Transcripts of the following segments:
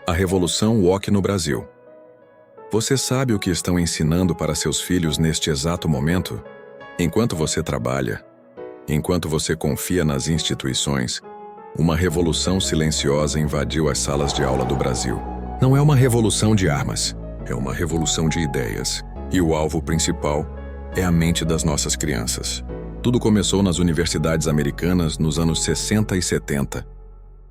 A Revolução Woke no Brasil. Você sabe o que estão ensinando para seus filhos neste exato momento? Enquanto você trabalha, enquanto você confia nas instituições, uma revolução silenciosa invadiu as salas de aula do Brasil. Não é uma revolução de armas, é uma revolução de ideias. E o alvo principal é a mente das nossas crianças. Tudo começou nas universidades americanas nos anos 60 e 70.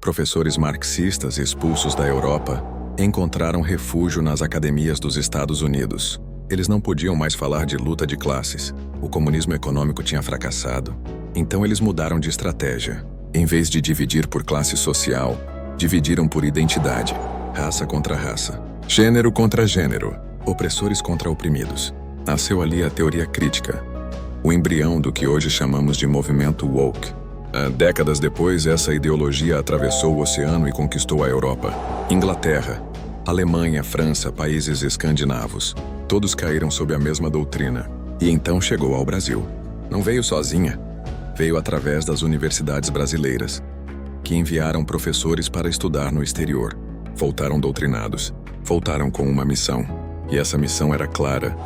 Professores marxistas expulsos da Europa encontraram refúgio nas academias dos Estados Unidos. Eles não podiam mais falar de luta de classes. O comunismo econômico tinha fracassado. Então eles mudaram de estratégia. Em vez de dividir por classe social, dividiram por identidade. Raça contra raça. Gênero contra gênero. Opressores contra oprimidos. Nasceu ali a teoria crítica, o embrião do que hoje chamamos de movimento woke. Décadas depois, essa ideologia atravessou o oceano e conquistou a Europa. Inglaterra, Alemanha, França, países escandinavos, todos caíram sob a mesma doutrina. E então chegou ao Brasil. Não veio sozinha, veio através das universidades brasileiras, que enviaram professores para estudar no exterior. Voltaram doutrinados, voltaram com uma missão. E essa missão era clara: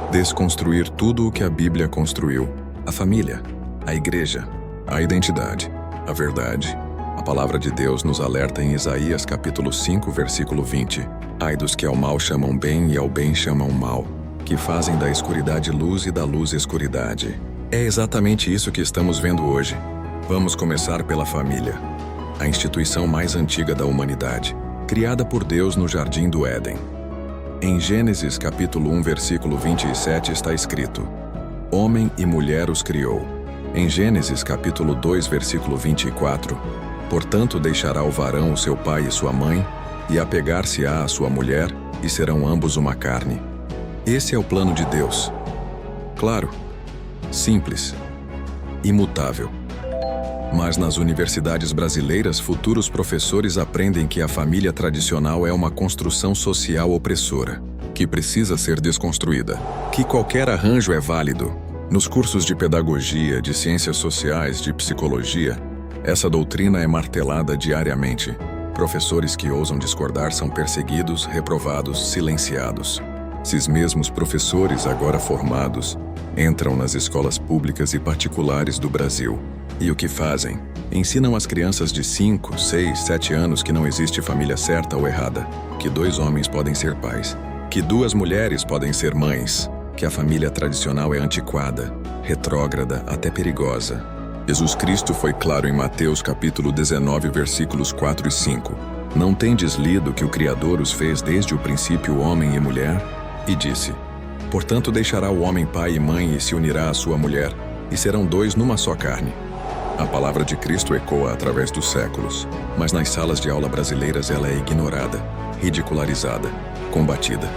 desconstruir tudo o que a Bíblia construiu. A família, a igreja, a identidade, a verdade. A palavra de Deus nos alerta em Isaías capítulo 5, versículo 20. Ai dos que ao mal chamam bem e ao bem chamam mal, que fazem da escuridade luz e da luz escuridade. É exatamente isso que estamos vendo hoje. Vamos começar pela família, a instituição mais antiga da humanidade, criada por Deus no Jardim do Éden. Em Gênesis capítulo 1, versículo 27 está escrito: homem e mulher os criou. Em Gênesis capítulo 2, versículo 24, portanto deixará o varão o seu pai e sua mãe, e apegar-se-á à sua mulher, e serão ambos uma carne. Esse é o plano de Deus. Claro, simples, imutável. Mas nas universidades brasileiras, futuros professores aprendem que a família tradicional é uma construção social opressora, que precisa ser desconstruída, que qualquer arranjo é válido. Nos cursos de pedagogia, de ciências sociais, de psicologia, essa doutrina é martelada diariamente. Professores que ousam discordar são perseguidos, reprovados, silenciados. Esses mesmos professores, agora formados, entram nas escolas públicas e particulares do Brasil. E o que fazem? Ensinam às crianças de 5, 6, 7 anos que não existe família certa ou errada, que 2 homens podem ser pais, que 2 mulheres podem ser mães, que a família tradicional é antiquada, retrógrada, até perigosa. Jesus Cristo foi claro em Mateus capítulo 19, versículos 4 e 5. Não tendes lido que o Criador os fez desde o princípio homem e mulher? E disse: portanto deixará o homem pai e mãe e se unirá à sua mulher, e serão 2 numa só carne. A palavra de Cristo ecoa através dos séculos, mas nas salas de aula brasileiras ela é ignorada, ridicularizada, combatida.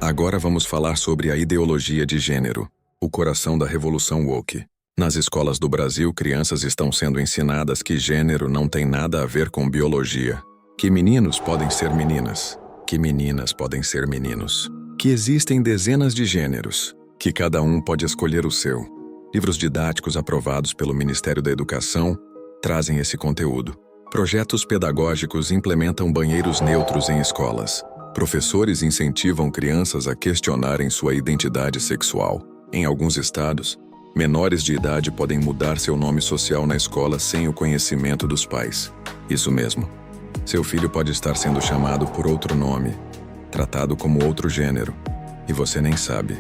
Agora vamos falar sobre a ideologia de gênero, o coração da revolução woke. Nas escolas do Brasil, crianças estão sendo ensinadas que gênero não tem nada a ver com biologia, que meninos podem ser meninas, que meninas podem ser meninos, que existem dezenas de gêneros, que cada um pode escolher o seu. Livros didáticos aprovados pelo Ministério da Educação trazem esse conteúdo. Projetos pedagógicos implementam banheiros neutros em escolas. Professores incentivam crianças a questionarem sua identidade sexual. Em alguns estados, menores de idade podem mudar seu nome social na escola sem o conhecimento dos pais. Isso mesmo. Seu filho pode estar sendo chamado por outro nome, tratado como outro gênero, e você nem sabe.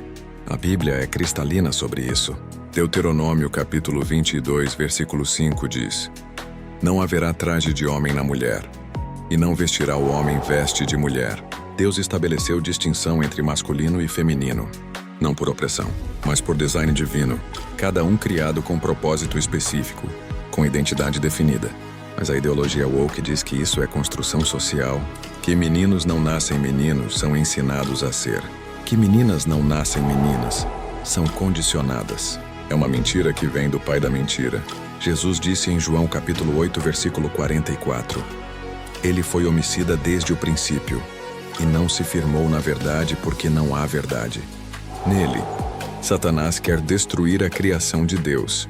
A Bíblia é cristalina sobre isso. Deuteronômio capítulo 22, versículo 5 diz: não haverá traje de homem na mulher, e não vestirá o homem veste de mulher. Deus estabeleceu distinção entre masculino e feminino, não por opressão, mas por design divino, cada um criado com propósito específico, com identidade definida. Mas a ideologia woke diz que isso é construção social, que meninos não nascem meninos, são ensinados a ser, que meninas não nascem meninas, são condicionadas. É uma mentira que vem do pai da mentira. Jesus disse em João capítulo 8, versículo 44, ele foi homicida desde o princípio, e não se firmou na verdade porque não há verdade. Nele, Satanás quer destruir a criação de Deus.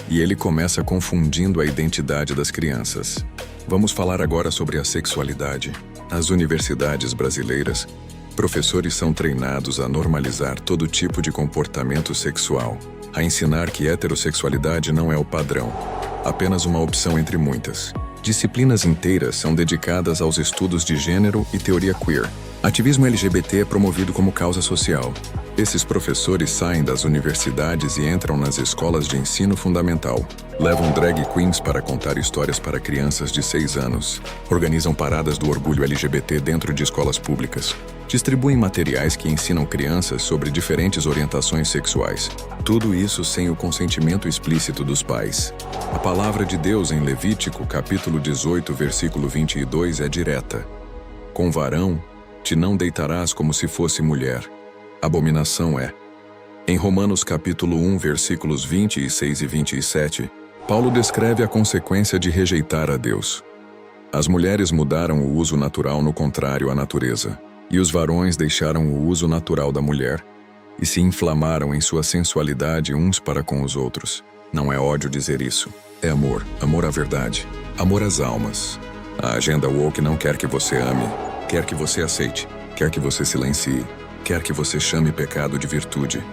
E ele começa confundindo a identidade das crianças. Vamos falar agora sobre a sexualidade. Nas universidades brasileiras, professores são treinados a normalizar todo tipo de comportamento sexual, a ensinar que heterossexualidade não é o padrão, apenas uma opção entre muitas. Disciplinas inteiras são dedicadas aos estudos de gênero e teoria queer. Ativismo LGBT é promovido como causa social. Esses professores saem das universidades e entram nas escolas de ensino fundamental. Levam drag queens para contar histórias para crianças de 6 anos. Organizam paradas do orgulho LGBT dentro de escolas públicas. Distribuem materiais que ensinam crianças sobre diferentes orientações sexuais. Tudo isso sem o consentimento explícito dos pais. A palavra de Deus em Levítico, capítulo 18, versículo 22 é direta. Com varão te não deitarás como se fosse mulher. Abominação é. Em Romanos capítulo 1, versículos 26 e 27, Paulo descreve a consequência de rejeitar a Deus. As mulheres mudaram o uso natural no contrário à natureza, e os varões deixaram o uso natural da mulher, e se inflamaram em sua sensualidade uns para com os outros. Não é ódio dizer isso. É amor. Amor à verdade. Amor às almas. A agenda woke não quer que você ame, quer que você aceite, quer que você silencie, quer que você chame pecado de virtude.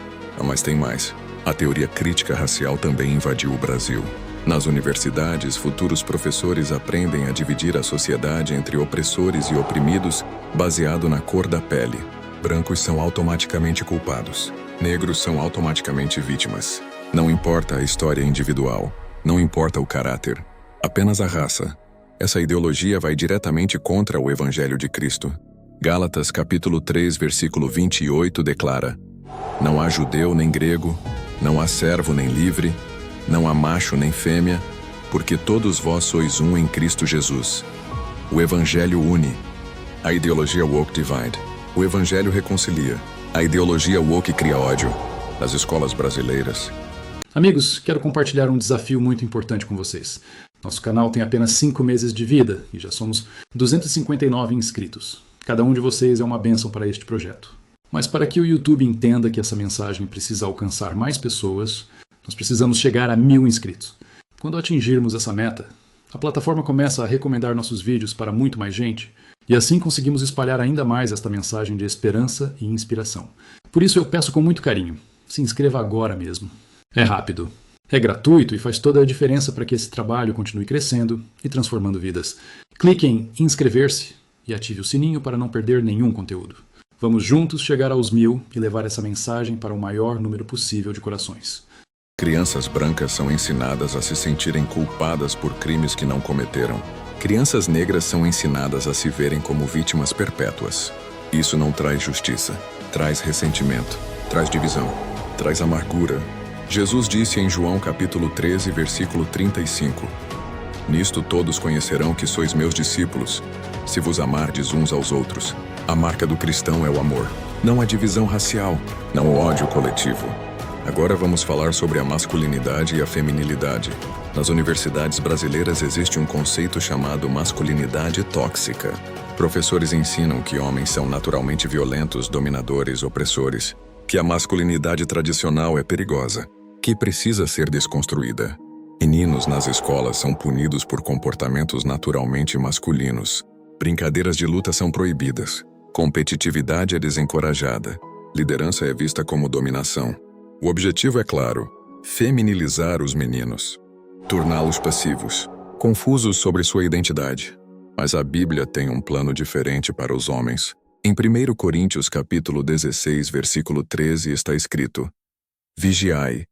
Mas tem mais. A teoria crítica racial também invadiu o Brasil. Nas universidades, futuros professores aprendem a dividir a sociedade entre opressores e oprimidos baseado na cor da pele. Brancos são automaticamente culpados. Negros são automaticamente vítimas. Não importa a história individual. Não importa o caráter. Apenas a raça. Essa ideologia vai diretamente contra o Evangelho de Cristo. Gálatas capítulo 3, versículo 28 declara: Não há judeu nem grego, não há servo nem livre, não há macho nem fêmea, porque todos vós sois um em Cristo Jesus. O Evangelho une. A ideologia woke divide. O Evangelho reconcilia. A ideologia woke cria ódio. Nas escolas brasileiras. Amigos, quero compartilhar um desafio muito importante com vocês. Nosso canal tem apenas 5 meses de vida e já somos 259 inscritos. Cada um de vocês é uma bênção para este projeto. Mas para que o YouTube entenda que essa mensagem precisa alcançar mais pessoas, nós precisamos chegar a 1000 inscritos. Quando atingirmos essa meta, a plataforma começa a recomendar nossos vídeos para muito mais gente, e assim conseguimos espalhar ainda mais esta mensagem de esperança e inspiração. Por isso eu peço com muito carinho, se inscreva agora mesmo. É rápido, é gratuito e faz toda a diferença para que esse trabalho continue crescendo e transformando vidas. Clique em inscrever-se e ative o sininho para não perder nenhum conteúdo. Vamos juntos chegar aos 1000 e levar essa mensagem para o maior número possível de corações. Crianças brancas são ensinadas a se sentirem culpadas por crimes que não cometeram. Crianças negras são ensinadas a se verem como vítimas perpétuas. Isso não traz justiça, traz ressentimento, traz divisão, traz amargura. Jesus disse em João capítulo 13, versículo 35, Nisto todos conhecerão que sois meus discípulos, se vos amardes uns aos outros. A marca do cristão é o amor, não a divisão racial, não o ódio coletivo. Agora vamos falar sobre a masculinidade e a feminilidade. Nas universidades brasileiras existe um conceito chamado masculinidade tóxica. Professores ensinam que homens são naturalmente violentos, dominadores, opressores, que a masculinidade tradicional é perigosa, que precisa ser desconstruída. Meninos nas escolas são punidos por comportamentos naturalmente masculinos. Brincadeiras de luta são proibidas. Competitividade é desencorajada. Liderança é vista como dominação. O objetivo é claro: feminilizar os meninos, torná-los passivos, confusos sobre sua identidade. Mas a Bíblia tem um plano diferente para os homens. Em 1 Coríntios capítulo 16, versículo 13 está escrito: Vigiai,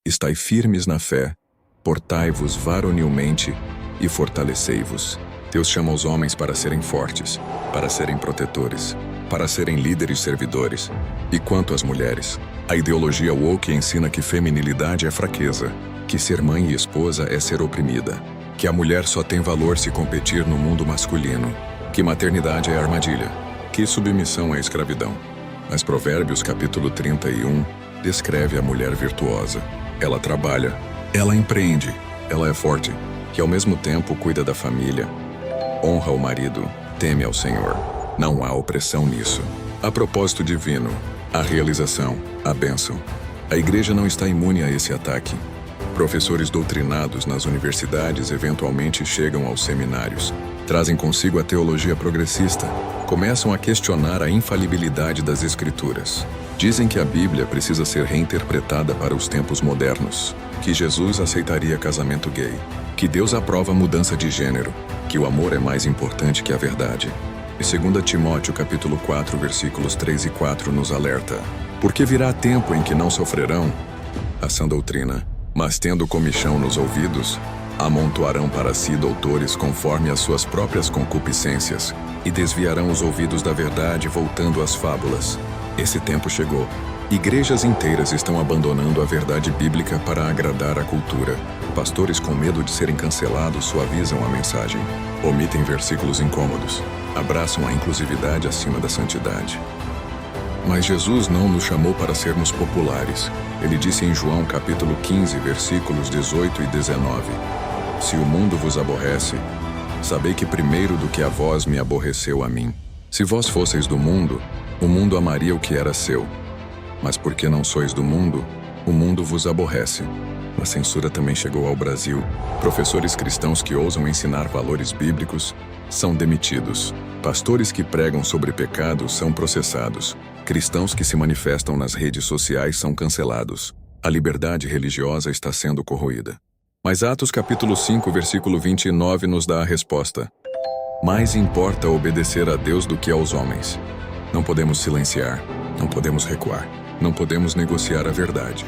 estai firmes na fé, portai-vos varonilmente e fortalecei-vos. Deus chama os homens para serem fortes, para serem protetores, para serem líderes servidores. E quanto às mulheres, a ideologia woke ensina que feminilidade é fraqueza, que ser mãe e esposa é ser oprimida, que a mulher só tem valor se competir no mundo masculino, que maternidade é armadilha, que submissão é escravidão. Mas Provérbios capítulo 31 descreve a mulher virtuosa. Ela trabalha, ela empreende, ela é forte, que ao mesmo tempo cuida da família, honra o marido, teme ao Senhor. Não há opressão nisso. Há propósito divino, a realização, a bênção. A igreja não está imune a esse ataque. Professores doutrinados nas universidades eventualmente chegam aos seminários, trazem consigo a teologia progressista, começam a questionar a infalibilidade das Escrituras. Dizem que a Bíblia precisa ser reinterpretada para os tempos modernos, que Jesus aceitaria casamento gay, que Deus aprova a mudança de gênero, que o amor é mais importante que a verdade. E 2 Timóteo capítulo 4, versículos 3 e 4 nos alerta: porque virá tempo em que não sofrerão a sã doutrina, mas tendo comichão nos ouvidos, amontoarão para si doutores conforme as suas próprias concupiscências, e desviarão os ouvidos da verdade, voltando às fábulas. Esse tempo chegou. Igrejas inteiras estão abandonando a verdade bíblica para agradar a cultura. Pastores, com medo de serem cancelados, suavizam a mensagem. Omitem versículos incômodos. Abraçam a inclusividade acima da santidade. Mas Jesus não nos chamou para sermos populares. Ele disse em João capítulo 15, versículos 18 e 19: se o mundo vos aborrece, sabei que primeiro do que a vós me aborreceu a mim. Se vós fosseis do mundo, o mundo amaria o que era seu. Mas porque não sois do mundo, o mundo vos aborrece. A censura também chegou ao Brasil. Professores cristãos que ousam ensinar valores bíblicos são demitidos. Pastores que pregam sobre pecado são processados. Cristãos que se manifestam nas redes sociais são cancelados. A liberdade religiosa está sendo corroída. Mas Atos capítulo 5, versículo 29 nos dá a resposta. Mais importa obedecer a Deus do que aos homens. Não podemos silenciar, não podemos recuar, não podemos negociar a verdade.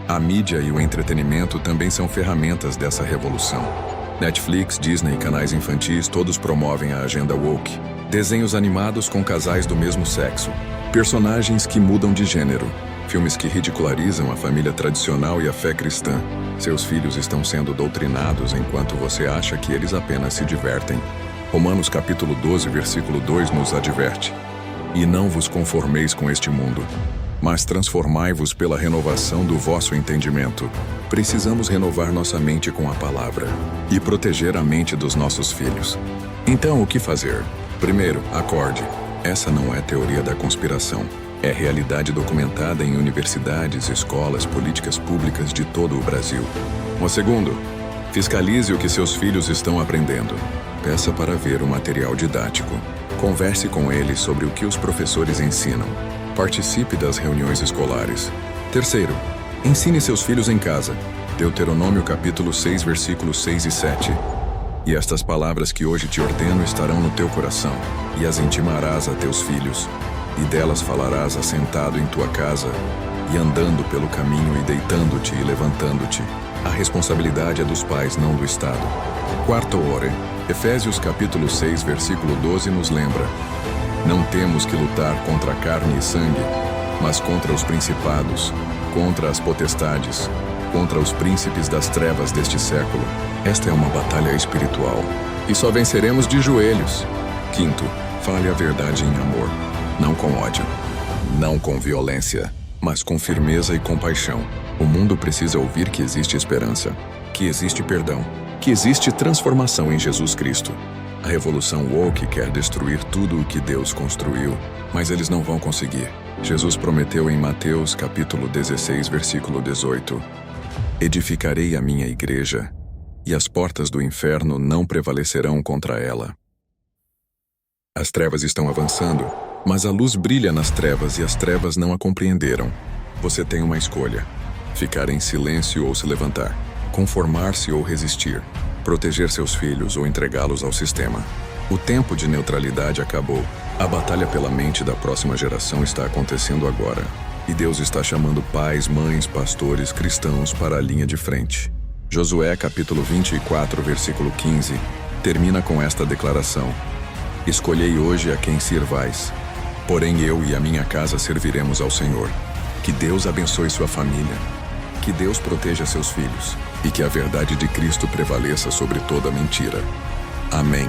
A mídia e o entretenimento também são ferramentas dessa revolução. Netflix, Disney e canais infantis todos promovem a agenda woke. Desenhos animados com casais do mesmo sexo. Personagens que mudam de gênero. Filmes que ridicularizam a família tradicional e a fé cristã. Seus filhos estão sendo doutrinados enquanto você acha que eles apenas se divertem. Romanos capítulo 12, versículo 2 nos adverte: e não vos conformeis com este mundo, mas transformai-vos pela renovação do vosso entendimento. Precisamos renovar nossa mente com a palavra e proteger a mente dos nossos filhos. Então, o que fazer? Primeiro, acorde. Essa não é teoria da conspiração. É realidade documentada em universidades, escolas, políticas públicas de todo o Brasil. O segundo, fiscalize o que seus filhos estão aprendendo. Peça para ver o material didático. Converse com eles sobre o que os professores ensinam. Participe das reuniões escolares. Terceiro, ensine seus filhos em casa. Deuteronômio capítulo 6, versículos 6 e 7. E estas palavras que hoje te ordeno estarão no teu coração, e as intimarás a teus filhos, e delas falarás assentado em tua casa, e andando pelo caminho, e deitando-te e levantando-te. A responsabilidade é dos pais, não do Estado. Quarto ore. Efésios capítulo 6, versículo 12 nos lembra: não temos que lutar contra carne e sangue, mas contra os principados, contra as potestades, contra os príncipes das trevas deste século. Esta é uma batalha espiritual, e só venceremos de joelhos. Quinto, fale a verdade em amor, não com ódio, não com violência, mas com firmeza e compaixão. O mundo precisa ouvir que existe esperança, que existe perdão, que existe transformação em Jesus Cristo. A revolução woke quer destruir tudo o que Deus construiu, mas eles não vão conseguir. Jesus prometeu em Mateus capítulo 16, versículo 18: edificarei a minha igreja, e as portas do inferno não prevalecerão contra ela. As trevas estão avançando, mas a luz brilha nas trevas e as trevas não a compreenderam. Você tem uma escolha: ficar em silêncio ou se levantar, conformar-se ou resistir, proteger seus filhos ou entregá-los ao sistema. O tempo de neutralidade acabou. A batalha pela mente da próxima geração está acontecendo agora. E Deus está chamando pais, mães, pastores, cristãos para a linha de frente. Josué capítulo 24, versículo 15, termina com esta declaração: escolhei hoje a quem sirvais, porém eu e a minha casa serviremos ao Senhor. Que Deus abençoe sua família, que Deus proteja seus filhos, e que a verdade de Cristo prevaleça sobre toda mentira. Amém.